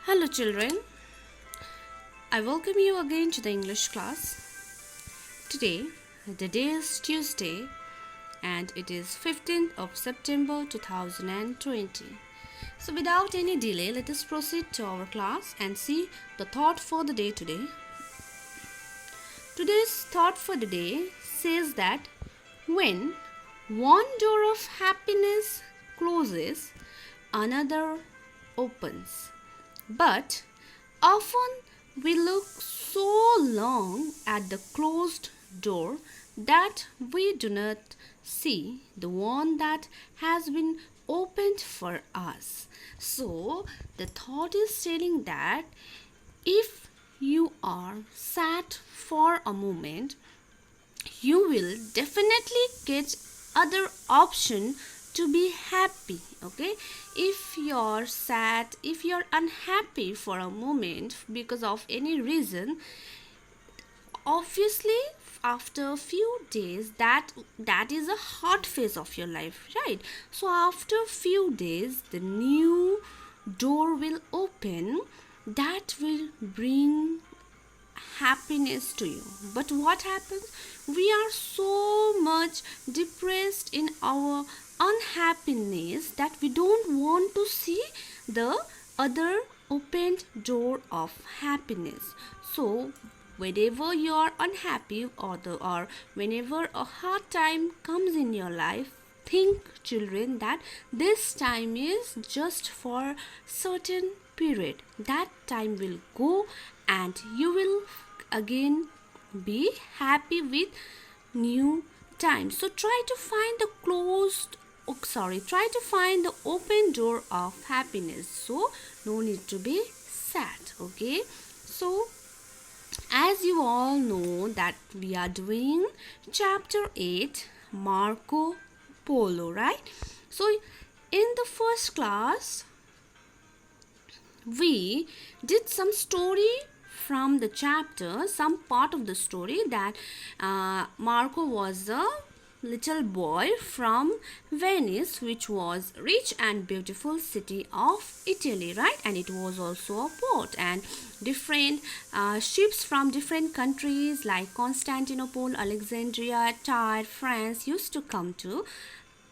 Hello, children. I welcome you again to the English class. Today, the day is Tuesday and it is 15th of September 2020. So, without any delay, let us proceed to our class and see the thought for the day today. Today's thought for the day says that when one door of happiness closes, another opens. But often we look so long at the closed door that we do not see the one that has been opened for us. So, the thought is telling that if you are sad for a moment, you will definitely get other option to be happy. Okay, if you're sad, if you're unhappy for a moment because of any reason, obviously after a few days that is a hard phase of your life, right? So after a few days the new door will open that will bring happiness to you. But what happens? We are so much depressed in our unhappiness that we don't want to see the other opened door of happiness. So whenever you are unhappy or whenever a hard time comes in your life, think, children, that this time is just for certain period. That time will go and you will again be happy with new time. So try to find the try to find the open door of happiness. So no need to be sad. Okay, so as you all know that we are doing chapter 8 Marco Polo, right? So in the first class we did some story from the chapter, some part of the story that Marco was a little boy from Venice, which was rich and beautiful city of Italy, right? And it was also a port, and different ships from different countries like Constantinople, Alexandria, Tyre, France used to come to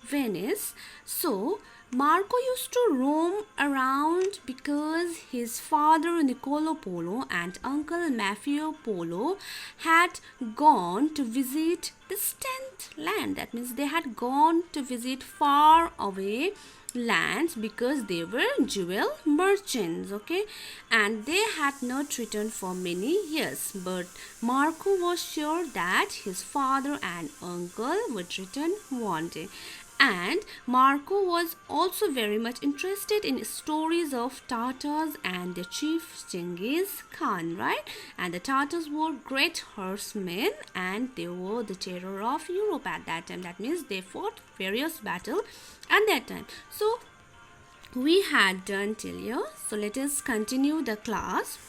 Venice. So Marco used to roam around because his father Niccolo Polo and uncle Maffeo Polo had gone to visit distant land. That means they had gone to visit far away lands because they were jewel merchants, okay, and they had not returned for many years. But Marco was sure that his father and uncle would return one day. And Marco was also very much interested in stories of Tartars and their chief Genghis Khan, right? And the Tartars were great horsemen and they were the terror of Europe at that time. That means they fought various battles at that time. So we had done till here. So let us continue the class.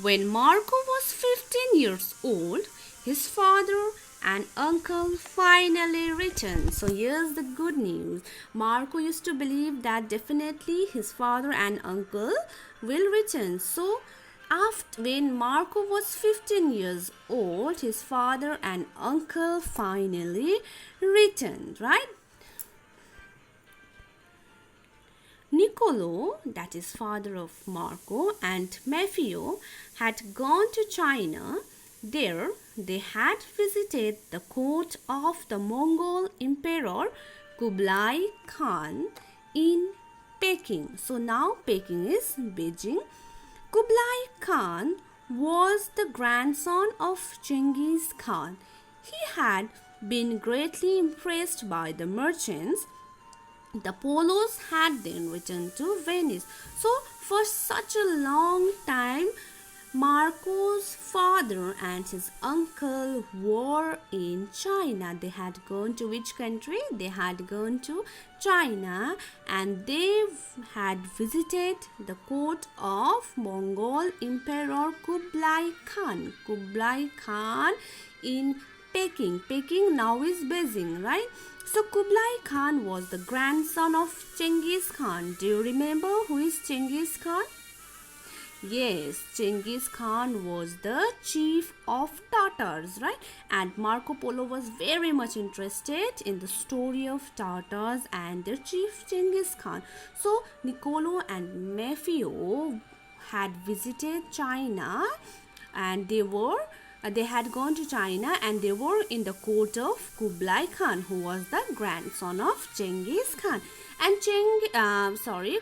When Marco was 15 years old, his father and uncle finally returned. So here's the good news. Marco used to believe that definitely his father and uncle will return. So after when Marco was 15 years old, his father and uncle finally returned, right? Niccolo, that is father of Marco, and Maffeo had gone to China. There they had visited the court of the Mongol Emperor Kublai Khan in Peking. So now Peking is Beijing. Kublai Khan was the grandson of Genghis Khan. He had been greatly impressed by the merchants. The Polos had then returned to Venice. So for such a long time, Marco's father and his uncle were in China. They had gone to which country? They had gone to China and they had visited the court of Mongol Emperor Kublai Khan. Kublai Khan in Peking. Peking now is Beijing, right? So Kublai Khan was the grandson of Genghis Khan. Do you remember who is Genghis Khan? Yes, Genghis Khan was the chief of Tatars, right? And Marco Polo was very much interested in the story of Tatars and their chief Genghis Khan. So Niccolo and Maffeo had visited China, and they had gone to China, and they were in the court of Kublai Khan, who was the grandson of Genghis Khan. And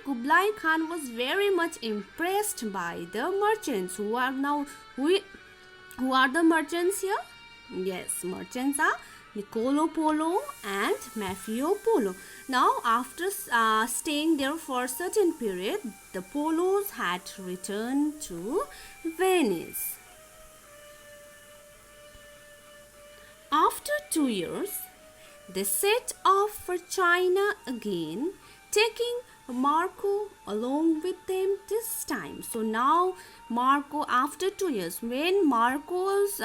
Kublai Khan was very much impressed by the merchants who are now who are the merchants here. Yes, merchants are Niccolo Polo and Maffeo Polo. Now, after staying there for a certain period, the Polos had returned to Venice. After 2 years, they set off for China again, taking Marco along with them this time. So now Marco, after 2 years, when Marco's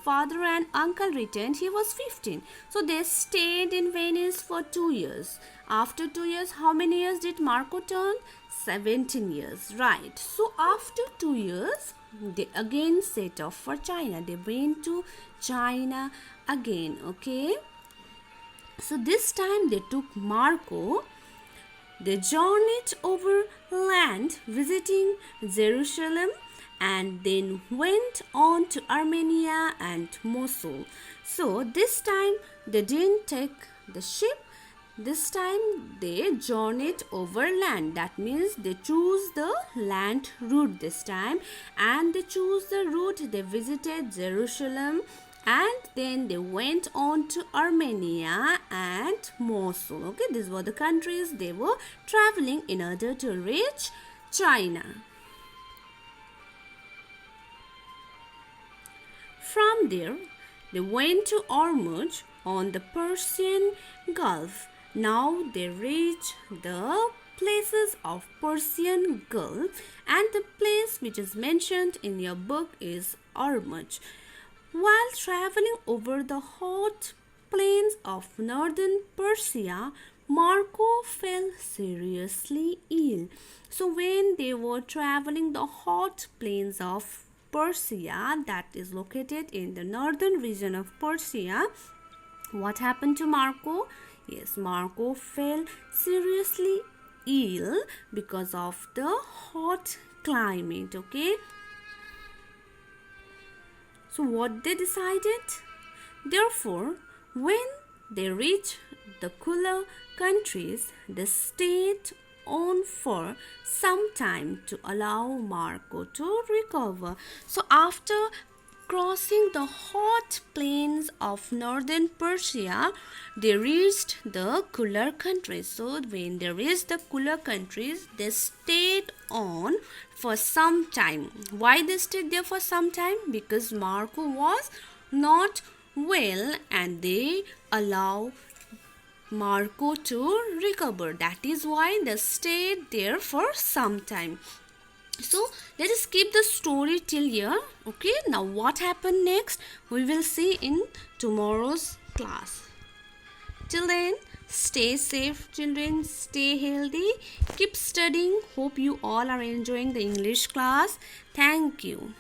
father and uncle returned, he was 15. So they stayed in Venice for 2 years. After 2 years, how many years did Marco turn? 17 years, right? So after 2 years, they again set off for China. They went to China again, okay? So this time they took Marco. They journeyed over land, visiting Jerusalem, and then went on to Armenia and Mosul. So this time they didn't take the ship. This time they journeyed over land. That means they chose the land route this time, and they chose the route. They visited Jerusalem, and then they went on to Armenia and Mosul. Okay, these were the countries they were traveling in order to reach China. From there, they went to Ormuz on the Persian Gulf. Now they reach the places of Persian Gulf, and the place which is mentioned in your book is Ormuz. While traveling over the hot plains of northern Persia, Marco fell seriously ill. So when they were traveling the hot plains of Persia, that is located in the northern region of Persia, what happened to Marco? Yes, Marco fell seriously ill because of the hot climate, okay? So what they decided? Therefore, when they reached the cooler countries, they stayed on for some time to allow Marco to recover. So after crossing the hot plains of northern Persia, they reached the cooler countries. So when they reached the cooler countries, they stayed on for some time. Why they stayed there for some time? Because Marco was not well, and they allow Marco to recover. That is why they stayed there for some time. So let us keep the story till here. Okay, now what happened next we will see in tomorrow's class. Till then, stay safe children, stay healthy, keep studying. Hope you all are enjoying the English class. Thank you.